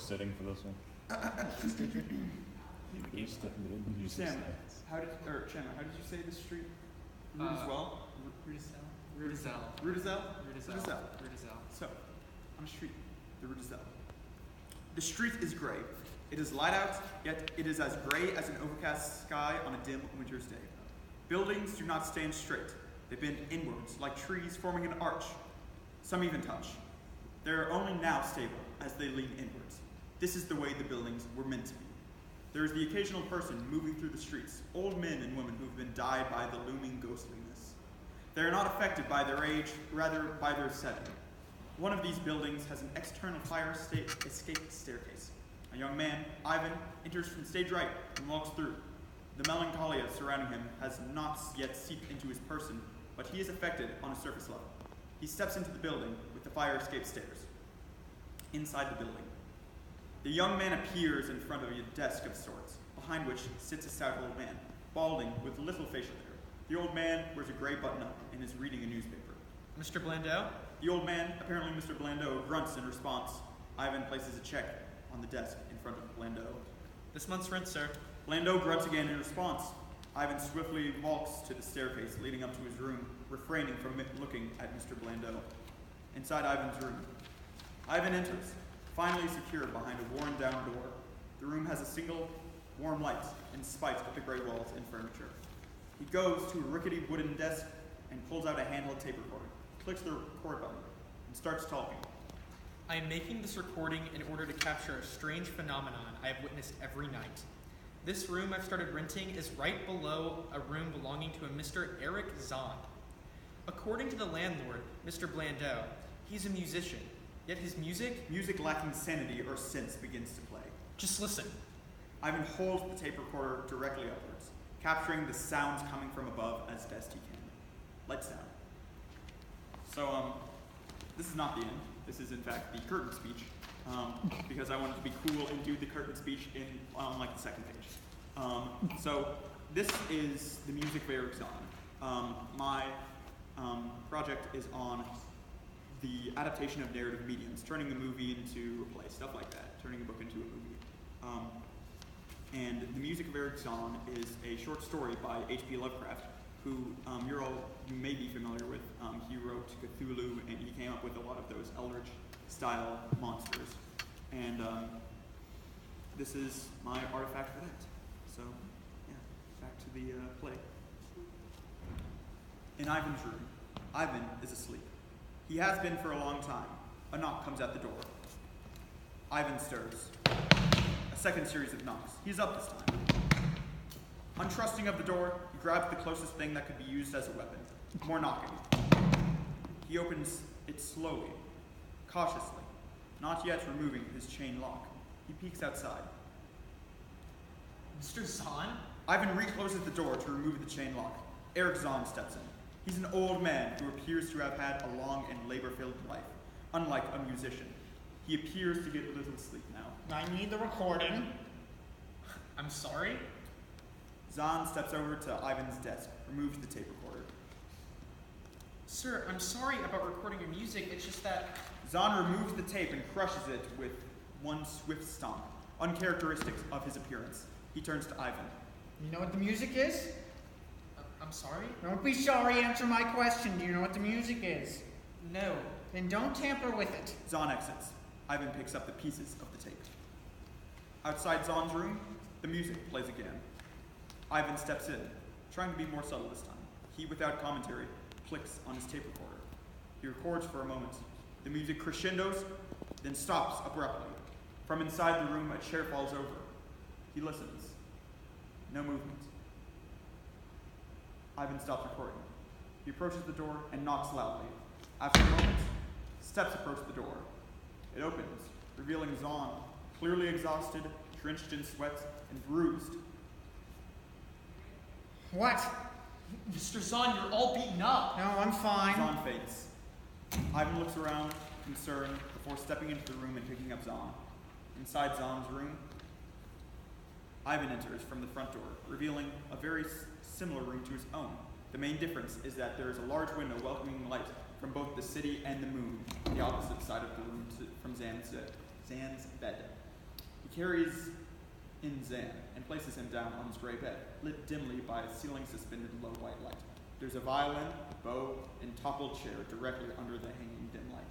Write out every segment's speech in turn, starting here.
sitting for this one. Chandler, Chandler, how did you say the street? Rudisell? So, on a street, the Rudisell. The street is gray. It is light out, yet it is as gray as an overcast sky on a dim winter's day. Buildings do not stand straight. They bend inwards, like trees forming an arch. Some even touch. They are only now stable, as they lean inwards. This is the way the buildings were meant to be. There is the occasional person moving through the streets, old men and women who have been dyed by the looming ghostliness. They are not affected by their age, rather by their setting. One of these buildings has an external fire escape staircase. A young man, Ivan, enters from stage right and walks through. The melancholia surrounding him has not yet seeped into his person, but he is affected on a surface level. He steps into the building with the fire escape stairs. Inside the building, the young man appears in front of a desk of sorts, behind which sits a stout old man, balding with little facial hair. The old man wears a gray button-up and is reading a newspaper. Mr. Blandau? The old man, apparently Mr. Blandau, grunts in response. Ivan places a check on the desk in front of Blandau. This month's rent, sir. Blandau grunts again in response. Ivan swiftly walks to the staircase leading up to his room, refraining from looking at Mr. Blandau. Inside Ivan's room, Ivan enters, finally secured behind a worn-down door. The room has a single warm light, in spite of the gray walls and furniture. He goes to a rickety wooden desk and pulls out a handheld tape recorder, clicks the record button, and starts talking. I am making this recording in order to capture a strange phenomenon I have witnessed every night. This room I've started renting is right below a room belonging to a Mr. Erich Zann. According to the landlord, Mr. Blandau, he's a musician, yet his music lacking sanity or sense begins to play. Just listen. Ivan holds the tape recorder directly upwards, capturing the sounds coming from above as best he can. Lights down. So, this is not the end. This is, in fact, the curtain speech, because I wanted to be cool and do the curtain speech on like the second page. So, this is the music of Erich Zann. My project is on the adaptation of narrative mediums, turning the movie into a play, stuff like that, turning a book into a movie. And the music of Erich Zann is a short story by H.P. Lovecraft, who you may be familiar with. He wrote Cthulhu, and he came up with a lot of those Eldritch-style monsters. And this is my artifact for that. So, yeah, back to the play. In Ivan's room, Ivan is asleep. He has been for a long time. A knock comes at the door. Ivan stirs. A second series of knocks. He's up this time. Untrusting of the door, he grabs the closest thing that could be used as a weapon. More knocking. He opens it slowly, cautiously, not yet removing his chain lock. He peeks outside. Mr. Zann? Ivan recloses the door to remove the chain lock. Erich Zann steps in. He's an old man who appears to have had a long and labor-filled life, unlike a musician. He appears to get little sleep now. I need the recording. I'm sorry? Zann steps over to Ivan's desk, removes the tape recorder. Sir, I'm sorry about recording your music, it's just that... Zann removes the tape and crushes it with one swift stomp, uncharacteristic of his appearance. He turns to Ivan. You know what the music is? I'm sorry? Don't be sorry, answer my question. Do you know what the music is? No. Then don't tamper with it. Zann exits. Ivan picks up the pieces of the tape. Outside Zann's room, the music plays again. Ivan steps in, trying to be more subtle this time. He, without commentary, clicks on his tape recorder. He records for a moment. The music crescendos, then stops abruptly. From inside the room, a chair falls over. He listens. No movement. Ivan stops recording. He approaches the door and knocks loudly. After a moment, steps approach the door. It opens, revealing Zann, clearly exhausted, drenched in sweat, and bruised. What? Mr. Zann, you're all beaten up. No, I'm fine. Zann faints. Ivan looks around, concerned, before stepping into the room and picking up Zann. Inside Zann's room, Ivan enters from the front door, revealing a very similar room to his own. The main difference is that there is a large window welcoming light from both the city and the moon, on the opposite side of the room from Zann's bed. He carries in Zann and places him down on his gray bed, lit dimly by a ceiling suspended low white light. There's a violin, bow, and toppled chair directly under the hanging dim light.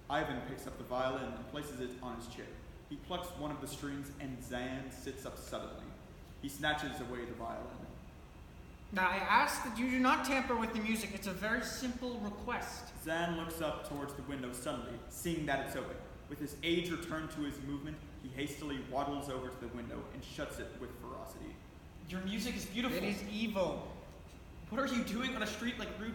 Ivan picks up the violin and places it on his chair. He plucks one of the strings and Zann sits up suddenly. He snatches away the violin. Now, I ask that you do not tamper with the music. It's a very simple request. Zann looks up towards the window suddenly, seeing that it's open. With his age returned to his movement, he hastily waddles over to the window and shuts it with ferocity. Your music is beautiful. It is evil. What are you doing on a street like Rue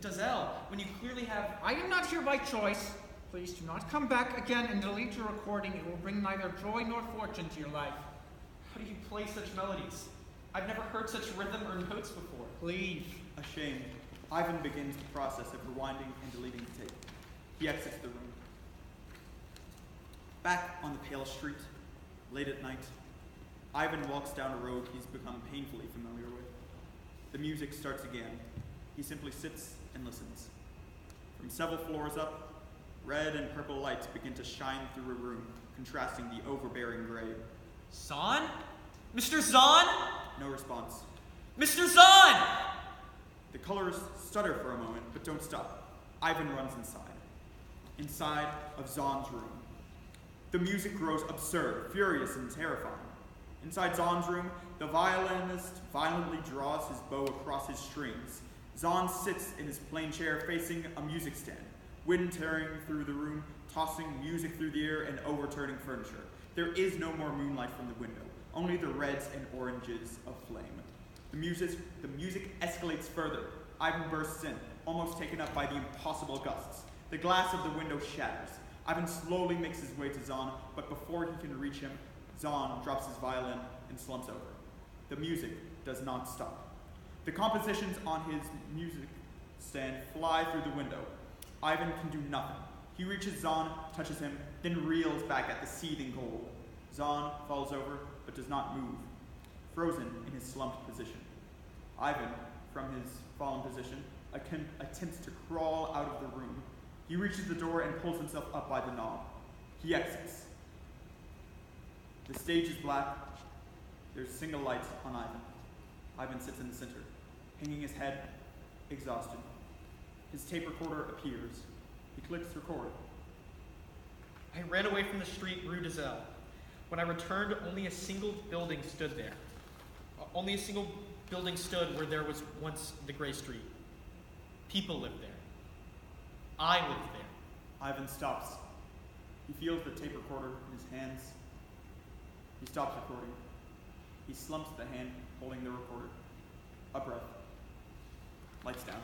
d'Azelle when you clearly have... I am not here by choice. Please do not come back again and delete your recording. It will bring neither joy nor fortune to your life. How do you play such melodies? I've never heard such rhythm or notes before. Please. Ashamed, Ivan begins the process of rewinding and deleting the tape. He exits the room. Back on the pale street, late at night, Ivan walks down a road he's become painfully familiar with. The music starts again. He simply sits and listens. From several floors up, red and purple lights begin to shine through a room, contrasting the overbearing gray. Zann? Mr. Zann? No response. Mr. Zann! The colors stutter for a moment, but don't stop. Ivan runs inside. Inside of Zann's room. The music grows absurd, furious, and terrifying. Inside Zann's room, the violinist violently draws his bow across his strings. Zann sits in his plain chair facing a music stand, wind tearing through the room, tossing music through the air and overturning furniture. There is no more moonlight from the window, only the reds and oranges of flame. The music escalates further. Ivan bursts in, almost taken up by the impossible gusts. The glass of the window shatters. Ivan slowly makes his way to Zann, but before he can reach him, Zann drops his violin and slumps over. The music does not stop. The compositions on his music stand fly through the window. Ivan can do nothing. He reaches Zann, touches him, then reels back at the seething cold. Zann falls over, but does not move, frozen in his slumped position. Ivan, from his fallen position, attempts to crawl out of the room. He reaches the door and pulls himself up by the knob. He exits. The stage is black. There's a single light on Ivan. Ivan sits in the center, hanging his head, exhausted. His tape recorder appears. He clicks record. I ran away from the street Rue d'Azelle. When I returned, only a single building stood there. Only a single building stood where there was once the gray street. People lived there. I lived there. Ivan stops. He feels the tape recorder in his hands. He stops recording. He slumps the hand holding the recorder. A breath. Lights down.